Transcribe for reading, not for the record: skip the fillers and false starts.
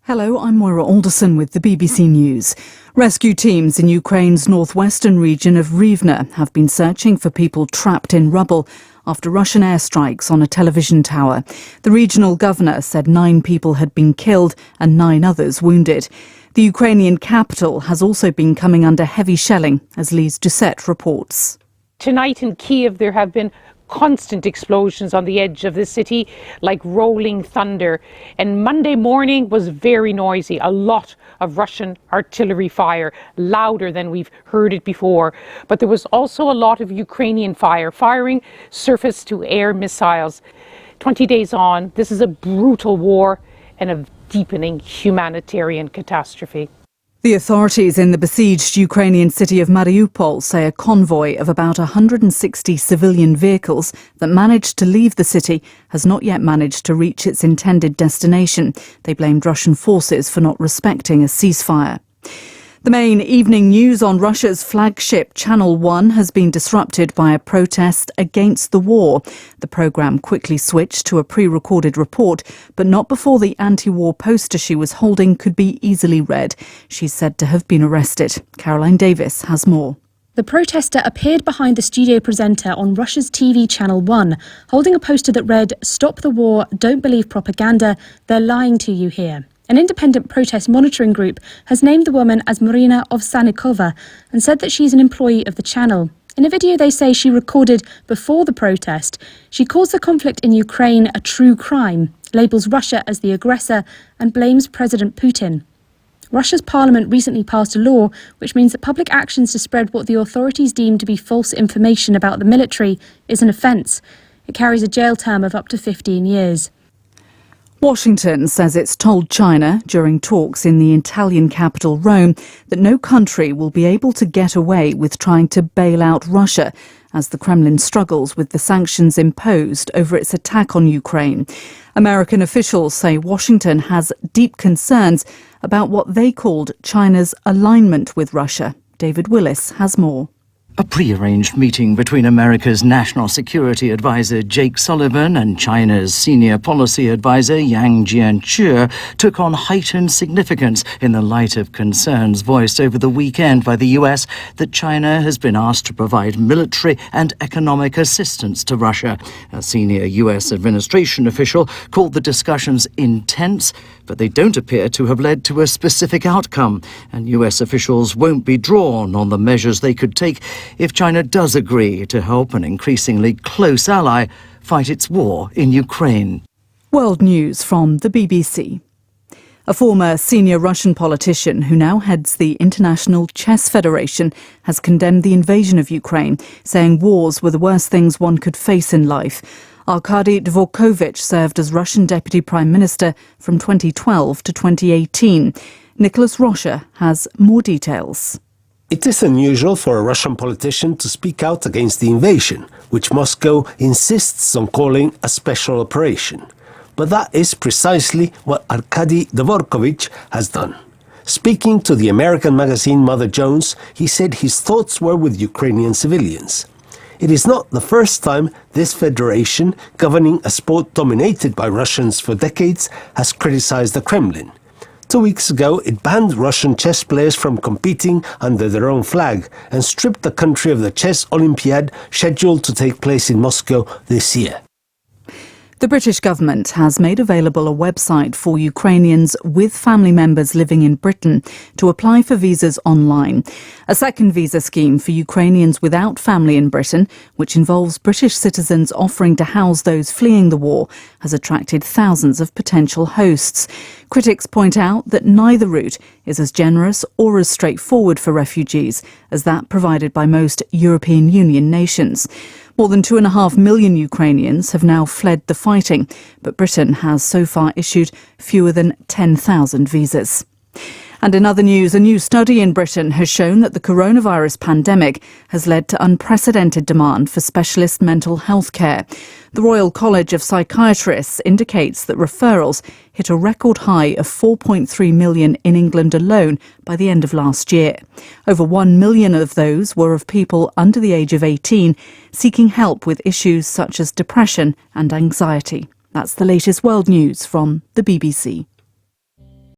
Hello, I'm Moira Alderson with the BBC News. Rescue teams in Ukraine's northwestern region of Rivne have been searching for people trapped in rubble after Russian airstrikes on a television tower. The regional governor said 9 people had been killed and 9 others wounded. The Ukrainian capital has also been coming under heavy shelling, as Lise Doucette reports. Tonight in Kiev there have been constant explosions on the edge of the city, like rolling thunder. And Monday morning was very noisy. A lot of Russian artillery fire, louder than we've heard it before. But there was also a lot of Ukrainian firing surface-to-air missiles. 20 days on, this is a brutal war and a deepening humanitarian catastrophe. The authorities in the besieged Ukrainian city of Mariupol say a convoy of about 160 civilian vehicles that managed to leave the city has not yet managed to reach its intended destination. They blamed Russian forces for not respecting a ceasefire. The main evening news on Russia's flagship Channel 1 has been disrupted by a protest against the war. The programme quickly switched to a pre-recorded report, but not before the anti-war poster she was holding could be easily read. She's said to have been arrested. Caroline Davis has more. The protester appeared behind the studio presenter on Russia's TV Channel 1, holding a poster that read, "Stop the war, don't believe propaganda, they're lying to you here." An independent protest monitoring group has named the woman as Marina Ovsyannikova and said that she's an employee of the channel. In a video they say she recorded before the protest, she calls the conflict in Ukraine a true crime, labels Russia as the aggressor and blames President Putin. Russia's parliament recently passed a law which means that public actions to spread what the authorities deem to be false information about the military is an offence. It carries a jail term of up to 15 years. Washington says it's told China during talks in the Italian capital Rome that no country will be able to get away with trying to bail out Russia as the Kremlin struggles with the sanctions imposed over its attack on Ukraine. American officials say Washington has deep concerns about what they called China's alignment with Russia. David Willis has more. A pre-arranged meeting between America's National Security Advisor Jake Sullivan and China's Senior Policy Advisor Yang Jiechi took on heightened significance in the light of concerns voiced over the weekend by the US that China has been asked to provide military and economic assistance to Russia. A senior US administration official called the discussions intense, but they don't appear to have led to a specific outcome, and US officials won't be drawn on the measures they could take if China does agree to help an increasingly close ally fight its war in Ukraine. World News from the BBC. A former senior Russian politician who now heads the International Chess Federation has condemned the invasion of Ukraine, saying wars were the worst things one could face in life. Arkady Dvorkovich served as Russian Deputy Prime Minister from 2012 to 2018. Nicholas Roscher has more details. It is unusual for a Russian politician to speak out against the invasion, which Moscow insists on calling a special operation. But that is precisely what Arkady Dvorkovich has done. Speaking to the American magazine Mother Jones, he said his thoughts were with Ukrainian civilians. It is not the first time this federation, governing a sport dominated by Russians for decades, has criticized the Kremlin. 2 weeks ago, it banned Russian chess players from competing under their own flag and stripped the country of the Chess Olympiad scheduled to take place in Moscow this year. The British government has made available a website for Ukrainians with family members living in Britain to apply for visas online. A second visa scheme for Ukrainians without family in Britain, which involves British citizens offering to house those fleeing the war, has attracted thousands of potential hosts. Critics point out that neither route is as generous or as straightforward for refugees as that provided by most European Union nations. More than 2.5 million Ukrainians have now fled the fighting, but Britain has so far issued fewer than 10,000 visas. And in other news, a new study in Britain has shown that the coronavirus pandemic has led to unprecedented demand for specialist mental health care. The Royal College of Psychiatrists indicates that referrals hit a record high of 4.3 million in England alone by the end of last year. Over 1 million of those were of people under the age of 18 seeking help with issues such as depression and anxiety. That's the latest world news from the BBC.